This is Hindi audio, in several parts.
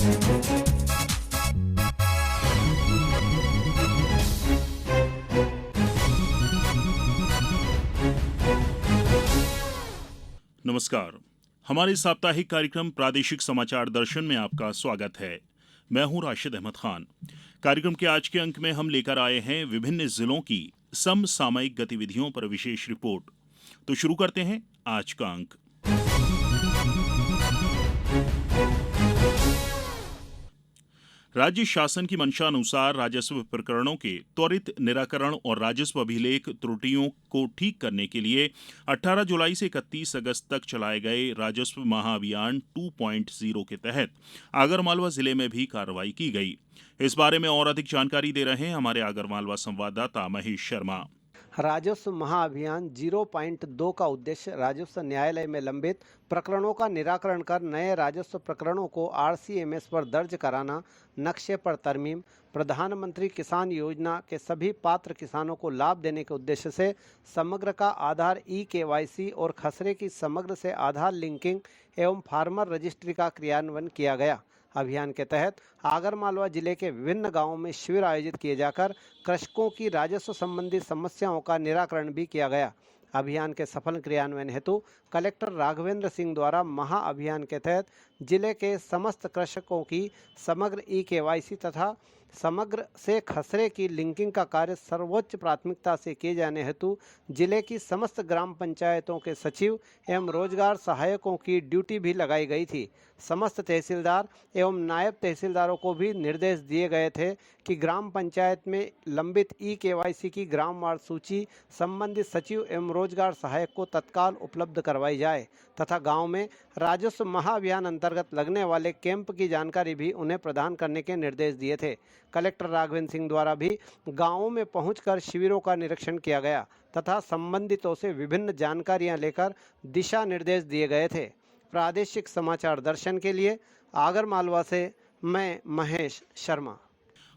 नमस्कार। हमारे साप्ताहिक कार्यक्रम प्रादेशिक समाचार दर्शन में आपका स्वागत है। मैं हूं राशिद अहमद खान। कार्यक्रम के आज के अंक में हम लेकर आए हैं विभिन्न जिलों की समसामयिक गतिविधियों पर विशेष रिपोर्ट। तो शुरू करते हैं आज का अंक। राज्य शासन की मंशा अनुसार राजस्व प्रकरणों के त्वरित निराकरण और राजस्व अभिलेख त्रुटियों को ठीक करने के लिए 18 जुलाई से 31 अगस्त तक चलाए गए राजस्व महाअभियान 2.0 के तहत आगरमालवा जिले में भी कार्रवाई की गई। इस बारे में और अधिक जानकारी दे रहे हैं हमारे आगरमालवा संवाददाता महेश शर्मा। राजस्व महाअभियान 0.2 का उद्देश्य राजस्व न्यायालय में लंबित प्रकरणों का निराकरण कर नए राजस्व प्रकरणों को आरसीएमएस पर दर्ज कराना, नक्शे पर तरमीम, प्रधानमंत्री किसान योजना के सभी पात्र किसानों को लाभ देने के उद्देश्य से समग्र का आधार ई-केवाईसी और खसरे की समग्र से आधार लिंकिंग एवं फार्मर रजिस्ट्री का क्रियान्वयन किया गया। अभियान के तहत आगरमालवा जिले के विभिन्न गांवों में शिविर आयोजित किए जाकर कृषकों की राजस्व संबंधी समस्याओं का निराकरण भी किया गया। अभियान के सफल क्रियान्वयन हेतु कलेक्टर राघवेंद्र सिंह द्वारा महाअभियान के तहत जिले के समस्त कृषकों की समग्र ई-केवाईसी तथा समग्र से खसरे की लिंकिंग का कार्य सर्वोच्च प्राथमिकता से किए जाने हेतु जिले की समस्त ग्राम पंचायतों के सचिव एवं रोजगार सहायकों की ड्यूटी भी लगाई गई थी। समस्त तहसीलदार एवं नायब तहसीलदारों को भी निर्देश दिए गए थे कि ग्राम पंचायत में लंबित ई-केवाईसी की ग्रामवार सूची संबंधित सचिव एवं रोजगार सहायक को तत्काल उपलब्ध करवाई जाए तथा गांव में राजस्व महाअभियान अंतर्गत लगने वाले कैंप की जानकारी भी उन्हें प्रदान करने के निर्देश दिए थे। कलेक्टर राघवेंद्र सिंह द्वारा भी गांवों में पहुंचकर शिविरों का निरीक्षण किया गया तथा संबंधितों से विभिन्न जानकारियां लेकर दिशा निर्देश दिए गए थे। प्रादेशिक समाचार दर्शन के लिए आगरमालवा से मैं महेश शर्मा।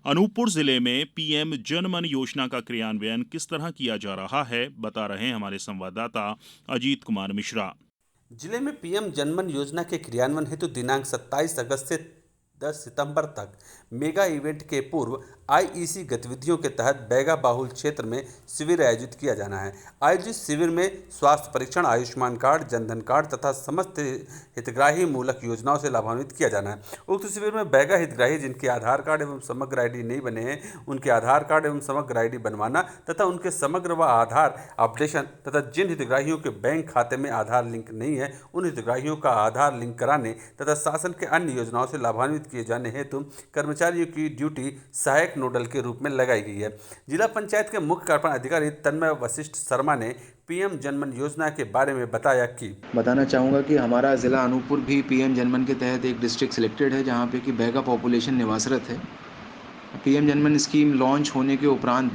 अनूपपुर जिले में पीएम जनमन योजना का क्रियान्वयन किस तरह किया जा रहा है, बता रहे हैं हमारे संवाददाता अजीत कुमार मिश्रा। जिले में पीएम जनमन योजना के क्रियान्वयन हेतु दिनांक 27 अगस्त से 10 सितंबर तक मेगा इवेंट के पूर्व आईईसी गतिविधियों के तहत बैगा बाहुल क्षेत्र में शिविर आयोजित किया जाना है। आयोजित शिविर में स्वास्थ्य परीक्षण, आयुष्मान कार्ड, जनधन कार्ड तथा समस्त हितग्राही मूलक योजनाओं से लाभान्वित किया जाना है। उक्त शिविर में बैगा हितग्राही जिनके आधार कार्ड एवं समग्र आईडी नहीं बने हैं, उनके आधार कार्ड एवं समग्र आईडी बनवाना तथा उनके समग्र व आधार अपडेशन तथा जिन हितग्राहियों के बैंक खाते में आधार लिंक नहीं है, उन हितग्राहियों का आधार लिंक कराने तथा शासन के अन्य योजनाओं से लाभान्वित किए जाने हेतु कर्मचारियों की ड्यूटी सहायक नोडल के रूप में लगाई गई है। जिला पंचायत के मुख्य कार्यपालन अधिकारी तन्मय वशिष्ठ शर्मा ने पीएम जनमन योजना के बारे में बताना चाहूँगा कि हमारा ज़िला अनूपपुर भी पीएम जनमन के तहत एक डिस्ट्रिक्ट सिलेक्टेड है जहाँ पे कि बैगा पॉपुलेशन निवासरत है। पीएम जनमन स्कीम लॉन्च होने के उपरांत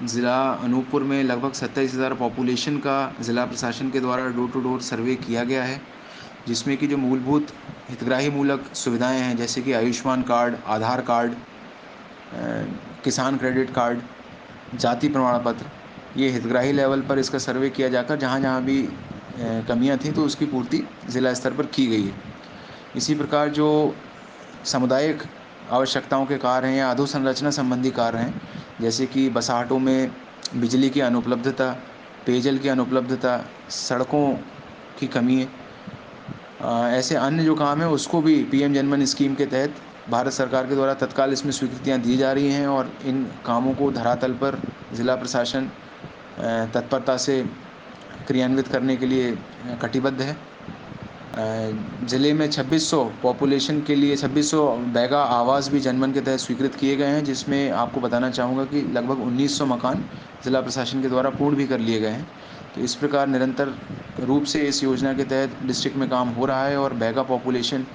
ज़िला अनूपपुर में लगभग 27,000 पॉपुलेशन का ज़िला प्रशासन के द्वारा डोर टू डोर सर्वे किया गया है, जिसमें कि जो मूलभूत हितग्राही मूलक सुविधाएं हैं जैसे कि आयुष्मान कार्ड, आधार कार्ड, किसान क्रेडिट कार्ड, जाति प्रमाण पत्र, ये हितग्राही लेवल पर इसका सर्वे किया जाकर जहाँ जहाँ भी कमियाँ थी तो उसकी पूर्ति ज़िला स्तर पर की गई है। इसी प्रकार जो सामुदायिक आवश्यकताओं के कार्य हैं या अधोसंरचना संबंधी कार्य हैं जैसे कि बसाहटों में बिजली की अनुपलब्धता, पेयजल की अनुपलब्धता, सड़कों की कमी है, ऐसे अन्य जो काम है उसको भी पीएम जनमन स्कीम के तहत भारत सरकार के द्वारा तत्काल इसमें स्वीकृतियां दी जा रही हैं और इन कामों को धरातल पर ज़िला प्रशासन तत्परता से क्रियान्वित करने के लिए कटिबद्ध है। ज़िले में 2600 पॉपुलेशन के लिए 2600 बैगा आवास भी जनमन के तहत स्वीकृत किए गए हैं, जिसमें आपको बताना चाहूँगा कि लगभग 1900 मकान ज़िला प्रशासन के द्वारा पूर्ण भी कर लिए गए हैं। तो इस प्रकार निरंतर रूप से इस योजना के तहत डिस्ट्रिक्ट में काम हो रहा है और बैगा पॉपुलेशन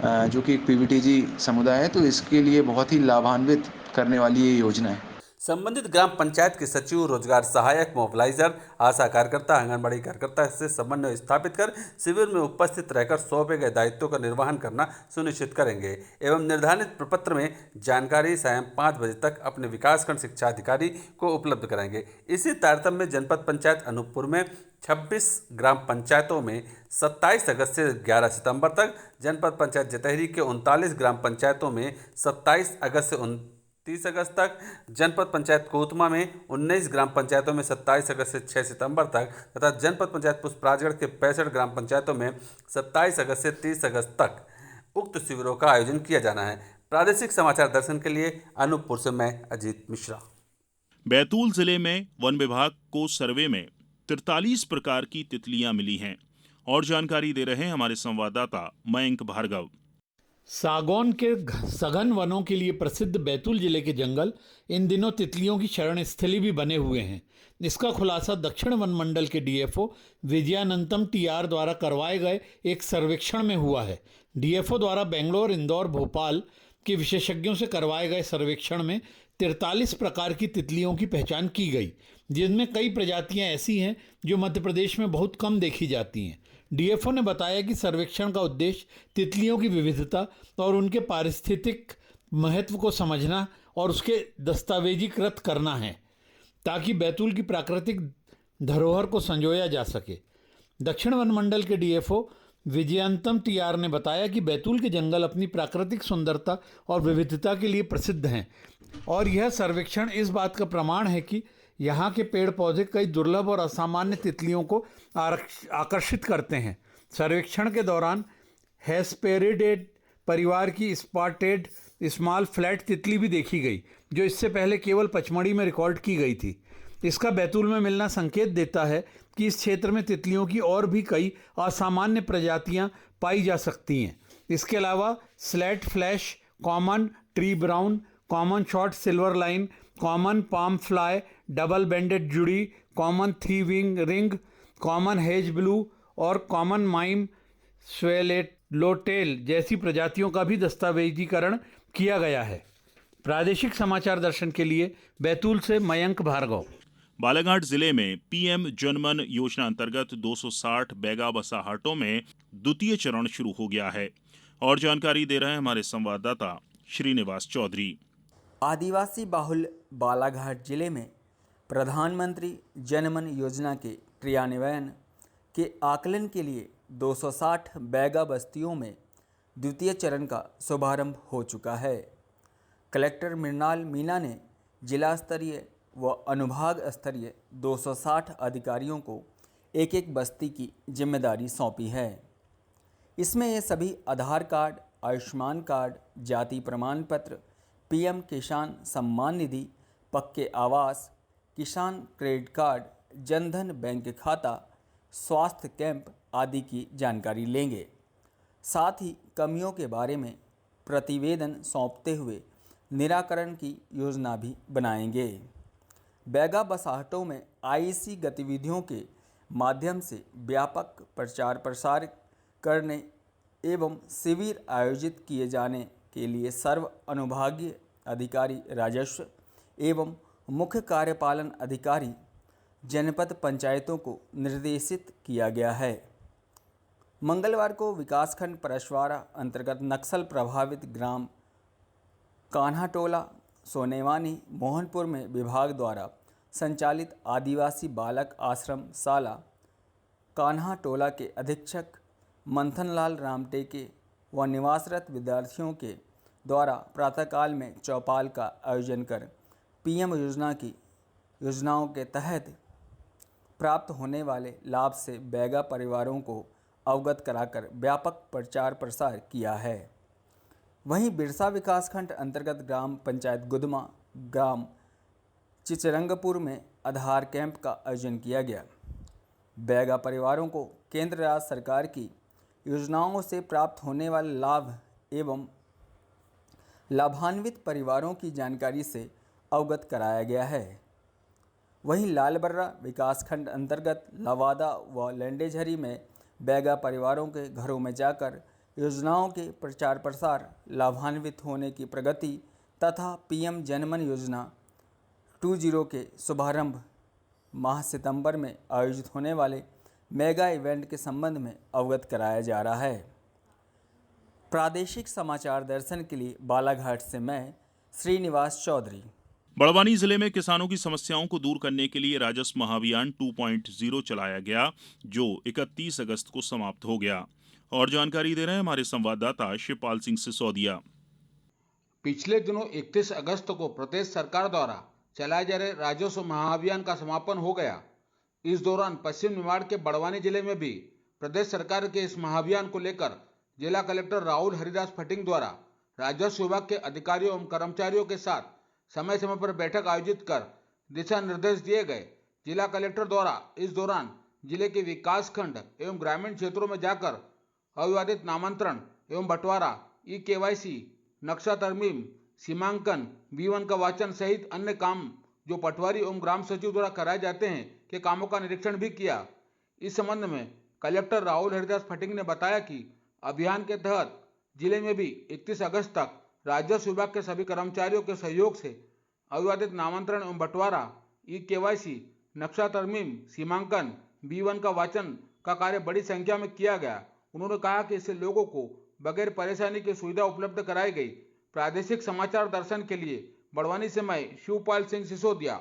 जो कि एक पीवीटीजी समुदाय है तो इसके लिए बहुत ही लाभान्वित करने वाली ये योजना है। संबंधित ग्राम पंचायत के सचिव, रोजगार सहायक, मोबिलाइजर, आशा कार्यकर्ता, आंगनबाड़ी कार्यकर्ता से समन्वय स्थापित कर शिविर में उपस्थित रहकर सौंपे गए दायित्वों का निर्वहन करना सुनिश्चित करेंगे एवं निर्धारित प्रपत्र में जानकारी सायं 5 बजे तक अपने विकासखंड शिक्षा अधिकारी को उपलब्ध कराएंगे। इसी तारतम्य में जनपद पंचायत अनूपपुर में 26 ग्राम पंचायतों में 27 अगस्त से 11 सितंबर तक, जनपद पंचायत जतहरी के 39 ग्राम पंचायतों में 27 अगस्त से 29 अगस्त तक, जनपद पंचायत कोतमा में 19 ग्राम पंचायतों में 27 अगस्त से 6 सितंबर तक तथा जनपद पंचायत पुष्पराजगढ़ के 65 ग्राम पंचायतों में 27 अगस्त से 30 अगस्त तक उक्त शिविरों का आयोजन किया जाना है। प्रादेशिक समाचार दर्शन के लिए अनूपपुर से मैं अजीत मिश्रा। बैतूल जिले में वन विभाग को सर्वे में 43 प्रकार की तितलियां मिली हैं और जानकारी दे रहे हैं हमारे संवाददाता मयंक भार्गव। सागौन के सघन वनों के लिए प्रसिद्ध बैतूल जिले के जंगल इन दिनों तितलियों की शरण स्थली भी बने हुए हैं। इसका खुलासा दक्षिण वन मंडल के डीएफओ विजयानंतम टीआर द्वारा करवाए गए एक सर्वेक्षण में हुआ है। डीएफओ द्वारा बेंगलोर, इंदौर, भोपाल के विशेषज्ञों से करवाए गए सर्वेक्षण में 43 प्रकार की तितलियों की पहचान की गई, जिनमें कई प्रजातियां ऐसी हैं जो मध्य प्रदेश में बहुत कम देखी जाती हैं। डीएफओ ने बताया कि सर्वेक्षण का उद्देश्य तितलियों की विविधता और उनके पारिस्थितिक महत्व को समझना और उसके दस्तावेजीकृत करना है, ताकि बैतूल की प्राकृतिक धरोहर को संजोया जा सके। दक्षिण वन मंडल के डीएफओ विजयंतम टीआर ने बताया कि बैतूल के जंगल अपनी प्राकृतिक सुंदरता और विविधता के लिए प्रसिद्ध हैं और यह सर्वेक्षण इस बात का प्रमाण है कि यहाँ के पेड़ पौधे कई दुर्लभ और असामान्य तितलियों को आकर्षित करते हैं। सर्वेक्षण के दौरान हेस्पेरिडेड परिवार की स्पॉटेड स्मॉल फ्लैट तितली भी देखी गई, जो इससे पहले केवल पचमढ़ी में रिकॉर्ड की गई थी। इसका बैतूल में मिलना संकेत देता है कि इस क्षेत्र में तितलियों की और भी कई असामान्य प्रजातियां पाई जा सकती हैं। इसके अलावा slate flash, common tree brown, common short silver line, common palm fly, double banded judy, common three wing ring, common hedge blue और कॉमन माइम स्वेलेलोटेल जैसी प्रजातियों का भी दस्तावेजीकरण किया गया है। प्रादेशिक समाचार दर्शन के लिए बैतूल से मयंक भार्गव। बालाघाट जिले में पीएम जनमन योजना अंतर्गत 260 बैगा बसाहटों में द्वितीय चरण शुरू हो गया है और जानकारी दे रहे हैं हमारे संवाददाता श्रीनिवास चौधरी। आदिवासी बाहुल बालाघाट जिले में प्रधानमंत्री जनमन योजना के क्रियान्वयन के आकलन के लिए 260 बैगा बस्तियों में द्वितीय चरण का शुभारंभ हो चुका है। कलेक्टर मृणाल मीना ने जिला स्तरीय व अनुभाग स्तरीय 260 अधिकारियों को एक एक बस्ती की जिम्मेदारी सौंपी है। इसमें ये सभी आधार कार्ड, आयुष्मान कार्ड, जाति प्रमाण पत्र, पीएम किसान सम्मान निधि, पक्के आवास, किसान क्रेडिट कार्ड, जनधन बैंक खाता, स्वास्थ्य कैंप आदि की जानकारी लेंगे। साथ ही कमियों के बारे में प्रतिवेदन सौंपते हुए निराकरण की योजना भी बनाएंगे। बैगा बसाहटों में आईसी गतिविधियों के माध्यम से व्यापक प्रचार प्रसार करने एवं शिविर आयोजित किए जाने के लिए सर्व अनुभागीय अधिकारी राजस्व एवं मुख्य कार्यपालन अधिकारी जनपद पंचायतों को निर्देशित किया गया है। मंगलवार को विकासखंड परशवाड़ा अंतर्गत नक्सल प्रभावित ग्राम कान्हाटोला, सोनेवानी, मोहनपुर में विभाग द्वारा संचालित आदिवासी बालक आश्रम शाला कान्हाटोला के अधीक्षक मंथनलाल रामटेके व निवासरत विद्यार्थियों के द्वारा प्रातःकाल में चौपाल का आयोजन कर पीएम योजना की योजनाओं के तहत प्राप्त होने वाले लाभ से बैगा परिवारों को अवगत कराकर व्यापक प्रचार प्रसार किया है। वहीं बिरसा विकासखंड अंतर्गत ग्राम पंचायत गुदमा, ग्राम चिचरंगपुर में आधार कैंप का आयोजन किया गया। बैगा परिवारों को केंद्र राज्य सरकार की योजनाओं से प्राप्त होने वाले लाभ एवं लाभान्वित परिवारों की जानकारी से अवगत कराया गया है। वहीं लालबर्रा विकासखंड अंतर्गत लवादा व लेंडेझरी में बैगा परिवारों के घरों में जाकर योजनाओं के प्रचार प्रसार, लाभान्वित होने की प्रगति तथा पीएम जनमन योजना 20 के शुभारंभ माह सितंबर में आयोजित होने वाले मेगा इवेंट के संबंध में अवगत कराया जा रहा है। प्रादेशिक समाचार दर्शन के लिए बालाघाट से मैं श्रीनिवास चौधरी। बड़वानी जिले में किसानों की समस्याओं को दूर करने के लिए राजस्व महाअभियान 2.0 चलाया गया, जो 31 अगस्त को समाप्त हो गया। और जानकारी दे रहे हैं हमारे संवाददाता शिवपाल सिंह सिसोदिया। पिछले दिनों 31 अगस्त को प्रदेश सरकार द्वारा चलाए जा रहे राजस्व महाअभियान का समापन हो गया। इस दौरान पश्चिम निमाड़ के बड़वानी जिले में भी प्रदेश सरकार के इस महाअभियान को लेकर जिला कलेक्टर राहुल हरिदास फटिंग द्वारा राजस्व विभाग के अधिकारियों एवं कर्मचारियों के साथ समय समय पर बैठक आयोजित कर दिशा निर्देश दिए गए। जिला कलेक्टर द्वारा इस दौरान जिले के विकास खंड एवं ग्रामीण क्षेत्रों में जाकर अविवादित नामांतरण एवं बंटवारा, ई-केवाईसी, नक्शा तरमीम, सीमांकन, B1 का वाचन सहित अन्य काम जो पटवारी एवं ग्राम सचिव द्वारा कराए जाते हैं के कामों का निरीक्षण भी किया। इस संबंध में कलेक्टर राहुल हरिदास फटिंग ने बताया कि अभियान के तहत जिले में भी 31 अगस्त तक राजस्व विभाग के सभी कर्मचारियों के सहयोग से अविवादित नामांतरण एवं बंटवारा, ई-केवाईसी, नक्शा तरमीम, सीमांकन, B1 का वाचन का कार्य बड़ी संख्या में किया गया। उन्होंने कहा कि इससे लोगों को बगैर परेशानी की सुविधा उपलब्ध कराई गई। प्रादेशिक समाचार दर्शन के लिए बड़वानी से मैं शिवपाल सिंह सिसोदिया।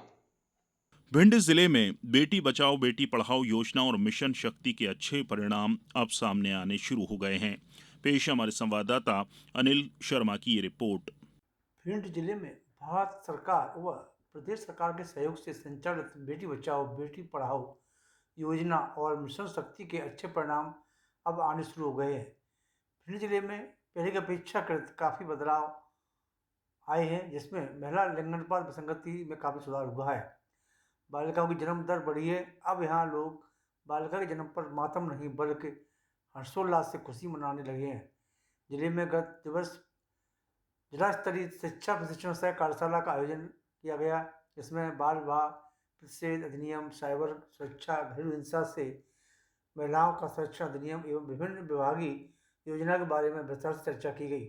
भिंड जिले में बेटी बचाओ बेटी पढ़ाओ योजना और मिशन शक्ति के अच्छे परिणाम अब सामने आने शुरू हो गए हैं। पेश हमारे संवाददाता अनिल शर्मा की ये रिपोर्ट। भिंड जिले में भारत सरकार व प्रदेश सरकार के सहयोग से संचालित बेटी बचाओ बेटी पढ़ाओ योजना और मिशन शक्ति के अच्छे परिणाम अब आने शुरू हो गए हैं। भिंड जिले में पहले की अपेक्षाकृत काफ़ी बदलाव आए हैं, जिसमें महिला लिंगानुपात विसंगति में काफ़ी सुधार हुआ है। बालिकाओं की जन्म दर बढ़ी है। अब यहाँ लोग बालिका के जन्म पर मातम नहीं बल्कि हर्षोल्लास से खुशी मनाने लगे हैं। जिले में गत दिवस जिला स्तरीय शिक्षा प्रशिक्षण सह कार्यशाला का आयोजन किया गया, जिसमें बाल विवाह प्रतिषेध अधिनियम, साइबर सुरक्षा, घरेलू हिंसा से महिलाओं का संरक्षण अधिनियम एवं विभिन्न विभागीय योजना के बारे में विस्तार से चर्चा की गई।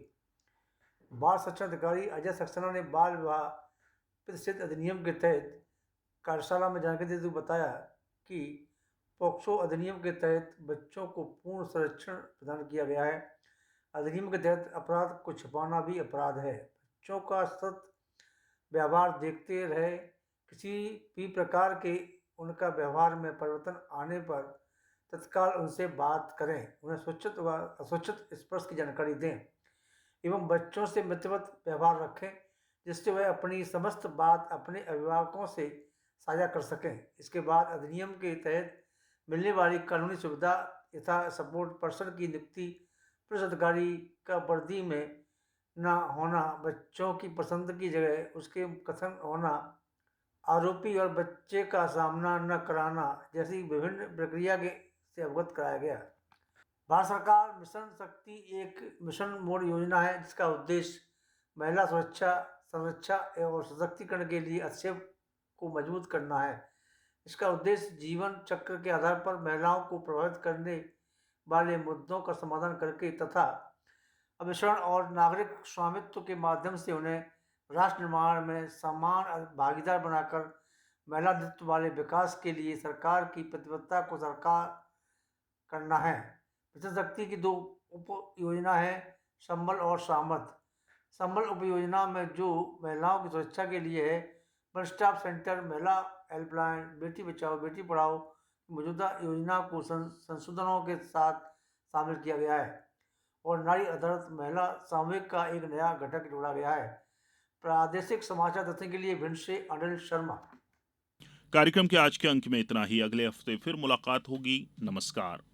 बाल शिक्षा अधिकारी अजय सक्सेना ने बाल विवाह प्रतिषेध अधिनियम के तहत कार्यशाला में जानकारी देते हुए बताया कि पोक्सो अधिनियम के तहत बच्चों को पूर्ण संरक्षण प्रदान किया गया है। अधिनियम के तहत अपराध को छिपाना भी अपराध है। बच्चों का सतत व्यवहार देखते रहे, किसी भी प्रकार के उनका व्यवहार में परिवर्तन आने पर तत्काल उनसे बात करें, उन्हें स्वच्छत व अस्वच्छत स्पर्श की जानकारी दें एवं बच्चों से मित्रवत व्यवहार रखें, जिससे वह अपनी समस्त बात अपने अभिभावकों से साझा कर सकें। इसके बाद अधिनियम के तहत मिलने वाली कानूनी सुविधा यथा सपोर्ट पर्सन की नियुक्ति पुलिस अधिकारी का वर्दी में न होना, बच्चों की पसंद की जगह उसके कथन होना, आरोपी और बच्चे का सामना न कराना जैसी विभिन्न प्रक्रिया से अवगत कराया गया। भारत सरकार मिशन शक्ति एक मिशन मोड योजना है, जिसका उद्देश्य महिला सुरक्षा, संरक्षा और सशक्तिकरण के लिए हस्तक्षेप को मजबूत करना है। इसका उद्देश्य जीवन चक्र के आधार पर महिलाओं को प्रभावित करने वाले मुद्दों का समाधान करके तथा अभिसरण और नागरिक स्वामित्व के माध्यम से उन्हें राष्ट्र निर्माण में समान भागीदार बनाकर महिला नेतृत्व वाले विकास के लिए सरकार की प्रतिबद्धता को साकार करना है। मिशन शक्ति की 2 उप योजना है, संबल और सामर्थ। संबल उप योजना में जो महिलाओं की सुरक्षा के लिए है, वन स्टॉप सेंटर, महिला हेल्पलाइन, बेटी बचाओ बेटी पढ़ाओ मौजूदा योजना को संशोधनों के साथ शामिल किया गया है और नारी आधारित महिला सामूहिक का एक नया घटक जोड़ा गया है। प्रादेशिक समाचार दर्शन के लिए भिंड से अनिल शर्मा। कार्यक्रम के आज के अंक में इतना ही। अगले हफ्ते फिर मुलाकात होगी। नमस्कार।